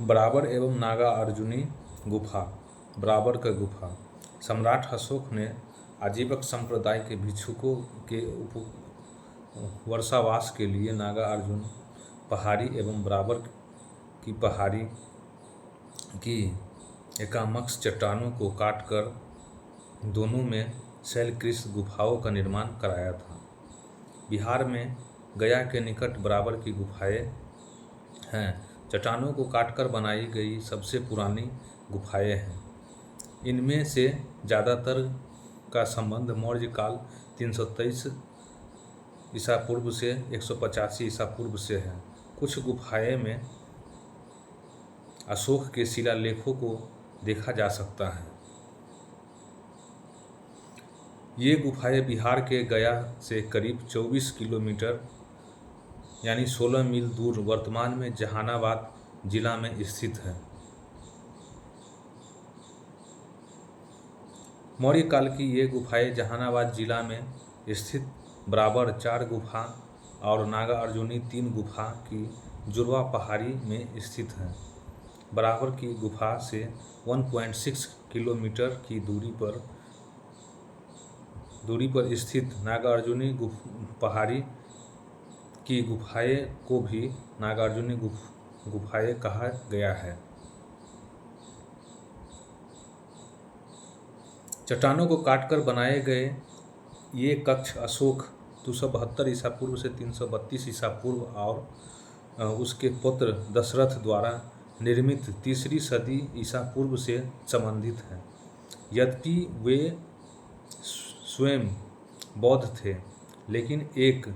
बराबर एवं नागा अर्जुनी गुफा। बराबर का गुफा सम्राट अशोक ने आजीवक संप्रदाय के भिक्षुकों के वर्षावास के लिए नागा अर्जुन पहाड़ी एवं बराबर की पहाड़ी की एकामक्ष चट्टानों को काटकर दोनों में शैलकृष्ण गुफाओं का निर्माण कराया था। बिहार में गया के निकट बराबर की गुफाएं हैं। चट्टानों को काटकर बनाई गई सबसे पुरानी गुफाएं हैं। इनमें से ज़्यादातर का संबंध मौर्य काल 323 ईसा पूर्व से 185 ईसा पूर्व से है। कुछ गुफाएं में अशोक के शिलालेखों को देखा जा सकता है। ये गुफाएं बिहार के गया से करीब 24 किलोमीटर यानी 16 मील दूर वर्तमान में जहानाबाद जिला में स्थित है। मौर्य काल की ये गुफाएं जहानाबाद जिला में स्थित बराबर 4 गुफा और नागा अर्जुनी 3 गुफा की जुड़वा पहाड़ी में स्थित हैं। बराबर की गुफा से 1.6 किलोमीटर की दूरी पर स्थित नागार्जुनी पहाड़ी की गुफाएं को भी नागार्जुनी गुफाएं कहा गया है। चट्टानों को काटकर बनाए गए ये कक्ष अशोक 272 ईसा पूर्व से 332 ईसा पूर्व और उसके पुत्र दशरथ द्वारा निर्मित 3री सदी ईसा पूर्व से संबंधित हैं। यद्यपि वे स्वयं बौद्ध थे, लेकिन एक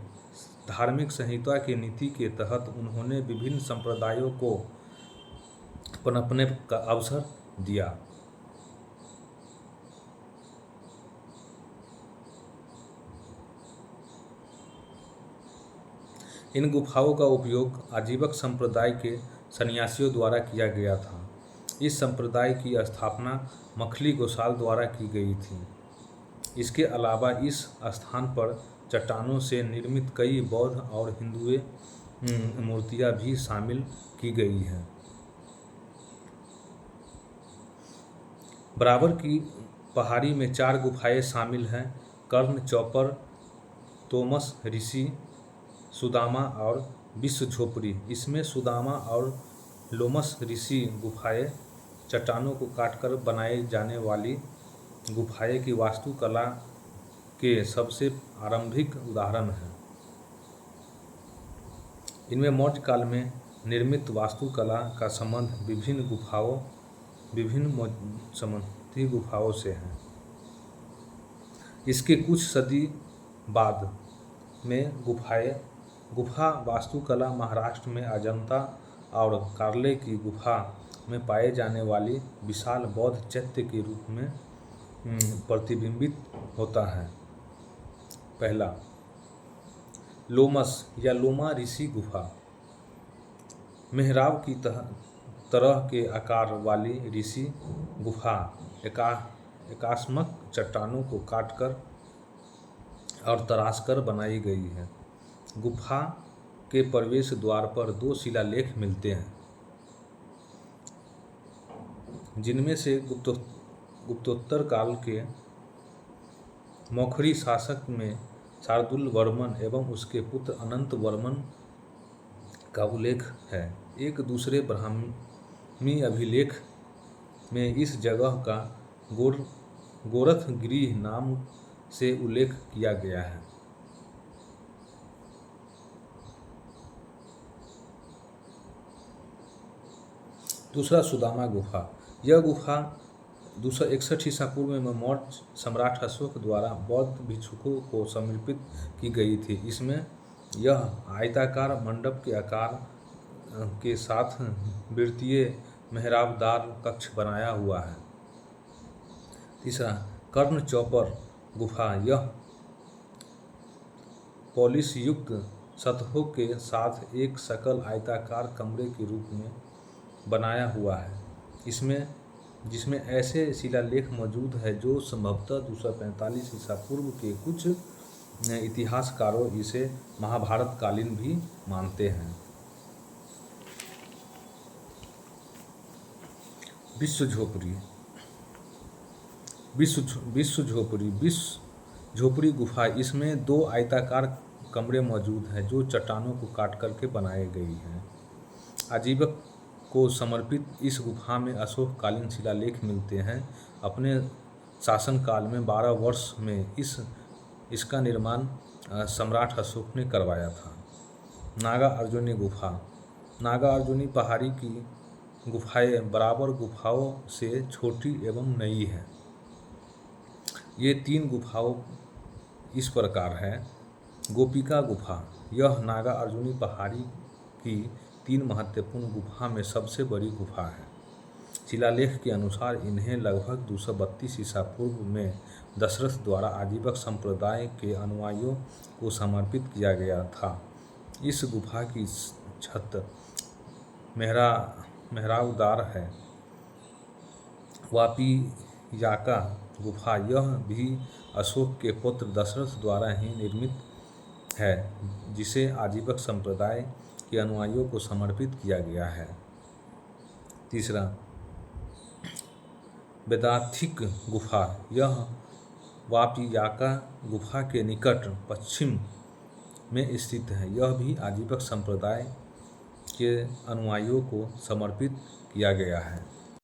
धार्मिक संहिता की नीति के तहत उन्होंने विभिन्न संप्रदायों को पनपने का अवसर दिया। इन गुफाओं का उपयोग आजीवक संप्रदाय के सन्यासियों द्वारा किया गया था। इस संप्रदाय की स्थापना मखली गोसाल द्वारा की गई थी। इसके अलावा इस स्थान पर चट्टानों से निर्मित कई बौद्ध और हिंदुए मूर्तियां भी शामिल की गई हैं। बराबर की पहाड़ी में 4 गुफाएं शामिल हैं: कर्ण चौपर, तोमस ऋषि, सुदामा और विश्व झोपड़ी। इसमें सुदामा और लोमस ऋषि गुफाएं चट्टानों को काटकर बनाई जाने वाली गुफाएं की वास्तुकला के सबसे आरंभिक उदाहरण हैं। इनमें मौर्य काल में निर्मित वास्तुकला का संबंध विभिन्न संबंधी गुफाओं से है। इसके कुछ सदी बाद में गुफा वास्तुकला महाराष्ट्र में अजंता और कार्ले की गुफा में पाए जाने वाली विशाल बौद्ध चैत्य के रूप में प्रतिबिंबित होता है। पहला, लोमस या लोमा ऋषि गुफा। मेहराब की तरह के आकार वाली ऋषि गुफा एकास्मक चट्टानों को काटकर और तराशकर बनाई गई है। गुफा के प्रवेश द्वार पर 2 शिलालेख मिलते हैं, जिनमें से गुप्तोत्तर काल के मौखरी शासक में शार्दुल वर्मन एवं उसके पुत्र अनंत वर्मन का उल्लेख है। एक दूसरे ब्राह्मी अभिलेख में इस जगह का गोरखगिरी नाम से उल्लेख किया गया है। दूसरा, सुदामा गुफा। यह गुफा 261 ईसा पूर्व में मौर्य सम्राट अशोक द्वारा बौद्ध भिक्षुकों को समर्पित की गई थी। इसमें यह आयताकार मंडप के आकार के साथ वृत्तीय मेहराबदार कक्ष बनाया हुआ है। तीसरा, कर्ण चौपर गुफा। यह पॉलिश युक्त सतहों के साथ एक सकल आयताकार कमरे के रूप में बनाया हुआ है। जिसमें ऐसे शिलालेख मौजूद है जो संभवतः 245 ईसा पूर्व के कुछ इतिहासकारों इसे महाभारत कालीन भी मानते हैं। विश्व झोपड़ी विश्व झोपड़ी गुफा, इसमें 2 आयताकार कमरे मौजूद हैं जो चट्टानों को काट करके बनाई गई हैं। आजीवक को समर्पित इस गुफा में अशोककालीन शिलालेख मिलते हैं। अपने शासनकाल में 12 वर्ष में इसका निर्माण सम्राट अशोक ने करवाया था। नागा अर्जुनी गुफा। नागा अर्जुनी पहाड़ी की गुफाएं बराबर गुफाओं से छोटी एवं नई हैं। ये 3 गुफाओं इस प्रकार है। गोपिका गुफा, यह नागा अर्जुनी पहाड़ी की 3 महत्वपूर्ण गुफा में सबसे बड़ी गुफा है। शिलालेख के अनुसार इन्हें लगभग 232 ईसा पूर्व में दशरथ द्वारा आजीवक संप्रदाय के अनुयायियों को समर्पित किया गया था। इस गुफा की छत मेहराबदार है। वापियाका गुफा, यह भी अशोक के पुत्र दशरथ द्वारा ही निर्मित है, जिसे आजीवक संप्रदाय के अनुयायियों को समर्पित किया गया है। तीसरा, वेदांतिक गुफा, यह वापियाका गुफा के निकट पश्चिम में स्थित है। यह भी आजीवक संप्रदाय के अनुयायियों को समर्पित किया गया है।